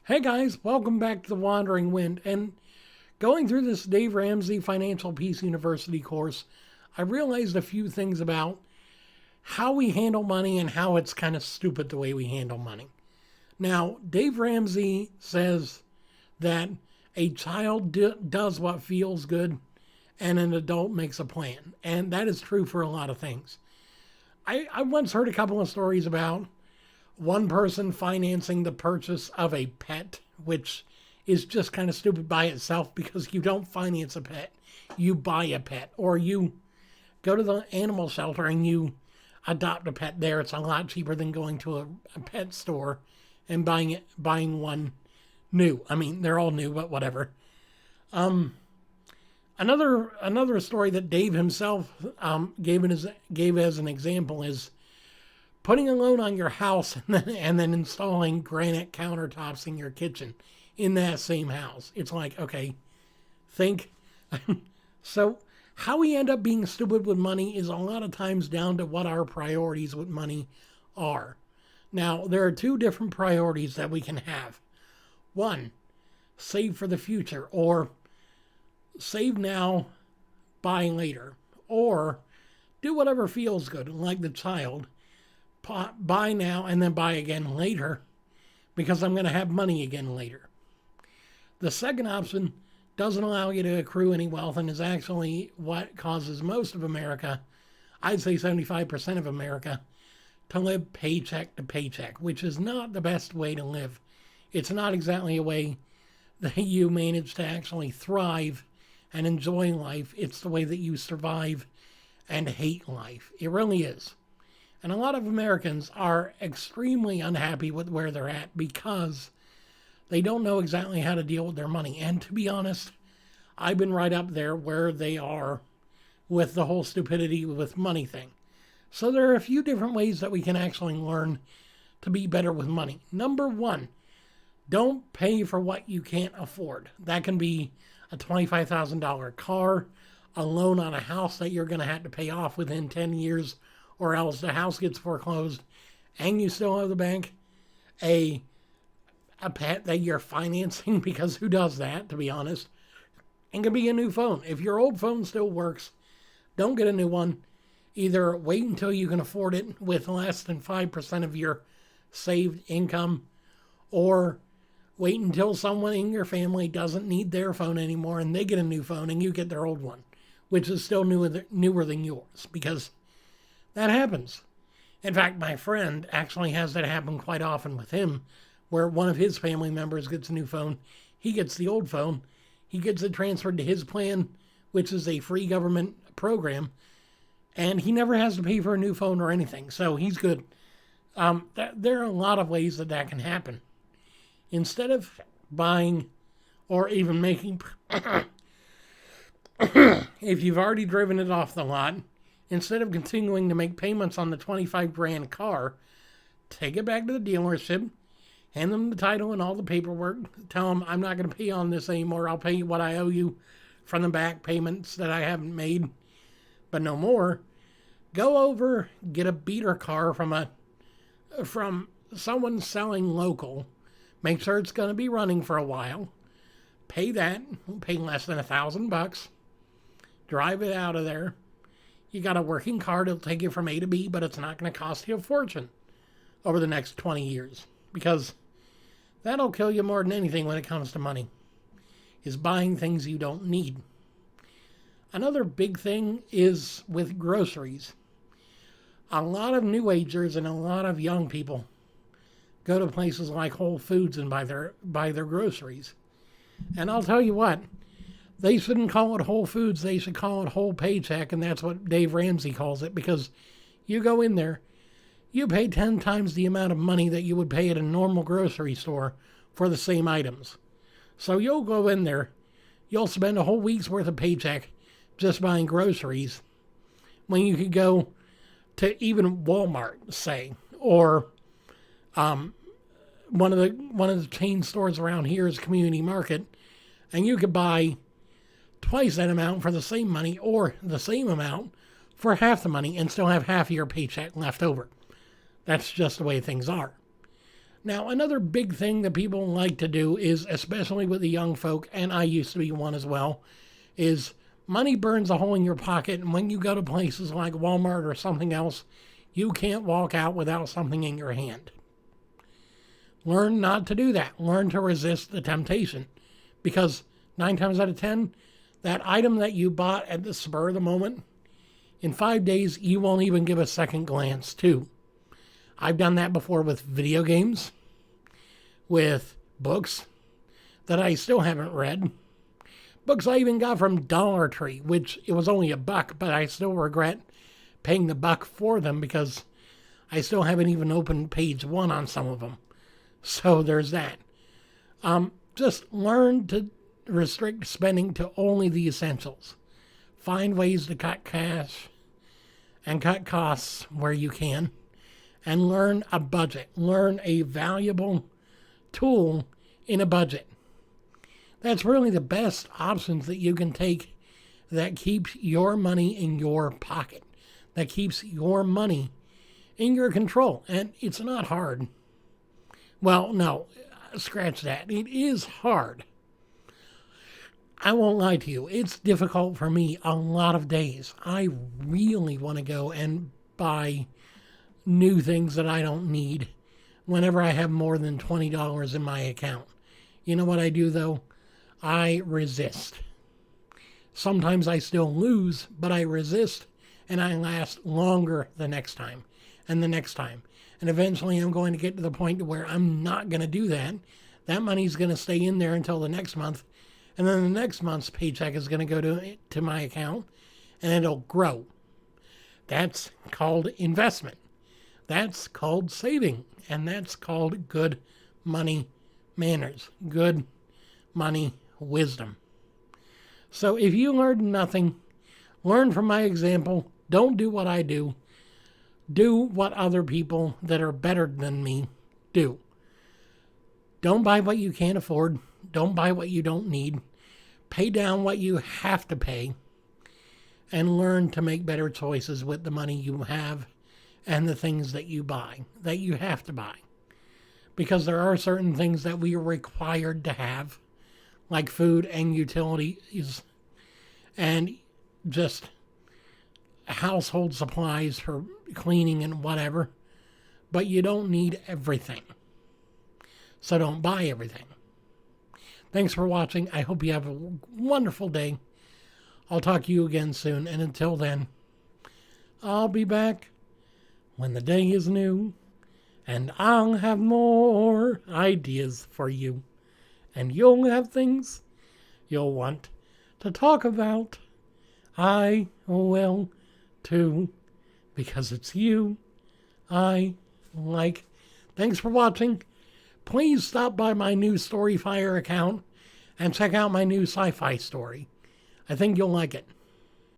Hey guys, welcome back to The Wandering Wind. And going through this Dave Ramsey Financial Peace University course, I realized a few things about how we handle money and how it's kind of stupid the way we handle money. Now, Dave Ramsey says that a child does what feels good and an adult makes a plan. And that is true for a lot of things. I once heard a couple of stories about one person financing the purchase of a pet, which is just kind of stupid by itself because you don't finance a pet. You buy a pet, or you go to the animal shelter and you adopt a pet there. It's a lot cheaper than going to a pet store and buying one new. I mean, they're all new, but whatever. Another story that Dave himself gave as an example is putting a loan on your house and then installing granite countertops in your kitchen in that same house. It's like, okay, think. So how we end up being stupid with money is a lot of times down to what our priorities with money are. Now, there are two different priorities that we can have. One, save for the future, or save now, buy later, or do whatever feels good, like the child. Buy now and then buy again later because I'm going to have money again later. The second option doesn't allow you to accrue any wealth and is actually what causes most of America, I'd say 75% of America, to live paycheck to paycheck, which is not the best way to live. It's not exactly a way that you manage to actually thrive and enjoy life. It's the way that you survive and hate life. It really is. And a lot of Americans are extremely unhappy with where they're at because they don't know exactly how to deal with their money. And to be honest, I've been right up there where they are with the whole stupidity with money thing. So there are a few different ways that we can actually learn to be better with money. Number one, don't pay for what you can't afford. That can be a $25,000 car, a loan on a house that you're going to have to pay off within 10 years, or else the house gets foreclosed and you still owe the bank, a pet that you're financing, because who does that, to be honest, and can be a new phone. If your old phone still works, don't get a new one. Either wait until you can afford it with less than 5% of your saved income, or wait until someone in your family doesn't need their phone anymore and they get a new phone and you get their old one, which is still newer than yours, because that happens. In fact, my friend actually has that happen quite often with him, where one of his family members gets a new phone. He gets the old phone. He gets it transferred to his plan, which is a free government program, and he never has to pay for a new phone or anything, so he's good. There are a lot of ways that can happen. Instead of buying or even making, if you've already driven it off the lot, instead of continuing to make payments on the 25 grand car, take it back to the dealership, hand them the title and all the paperwork, tell them I'm not going to pay on this anymore. I'll pay you what I owe you from the back payments that I haven't made, but no more. Go over, get a beater car from someone selling local. Make sure it's going to be running for a while. Pay that. Pay less than $1,000. Drive it out of there. You got a working car that'll take you from A to B, but it's not going to cost you a fortune over the next 20 years. Because that'll kill you more than anything when it comes to money, is buying things you don't need. Another big thing is with groceries. A lot of New Agers and a lot of young people go to places like Whole Foods and buy their groceries. And I'll tell you what, they shouldn't call it Whole Foods, they should call it Whole Paycheck, and that's what Dave Ramsey calls it, because you go in there, you pay 10 times the amount of money that you would pay at a normal grocery store for the same items. So you'll go in there, you'll spend a whole week's worth of paycheck just buying groceries, when you could go to even Walmart, say, or one of the chain stores around here is Community Market, and you could buy twice that amount for the same money, or the same amount for half the money, and still have half of your paycheck left over. That's just the way things are. Now, another big thing that people like to do is, especially with the young folk, and I used to be one as well, is money burns a hole in your pocket, and when you go to places like Walmart or something else, you can't walk out without something in your hand. Learn not to do that. Learn to resist the temptation. Because 9 times out of 10, that item that you bought at the spur of the moment, in 5 days, you won't even give a second glance to. I've done that before with video games, with books that I still haven't read. Books I even got from Dollar Tree, which it was only $1, but I still regret paying the $1 for them because I still haven't even opened page 1 on some of them. So there's that. Just learn to restrict spending to only the essentials. Find ways to cut cash and cut costs where you can. And learn a budget. Learn a valuable tool in a budget. That's really the best options that you can take that keeps your money in your pocket. That keeps your money in your control. And it's not hard. Well, no, scratch that. It is hard. I won't lie to you. It's difficult for me a lot of days. I really want to go and buy new things that I don't need whenever I have more than $20 in my account. You know what I do, though? I resist. Sometimes I still lose, but I resist, and I last longer the next time, and the next time. And eventually I'm going to get to the point where I'm not going to do that. That money's going to stay in there until the next month, and then the next month's paycheck is going to go to my account, and it'll grow. That's called investment. That's called saving, and that's called good money manners, good money wisdom. So if you learned nothing, learn from my example. Don't do what I do. Do what other people that are better than me do. Don't buy what you can't afford. Don't buy what you don't need. Pay down what you have to pay, and learn to make better choices with the money you have and the things that you buy, that you have to buy. Because there are certain things that we are required to have, like food and utilities, and just household supplies for cleaning and whatever. But you don't need everything. So don't buy everything. Thanks for watching. I hope you have a wonderful day. I'll talk to you again soon. And until then, I'll be back when the day is new, and I'll have more ideas for you, and you'll have things you'll want to talk about. I will too, because it's you I like. Thanks for watching. Please stop by my new Storyfire account and check out my new sci-fi story. I think you'll like it.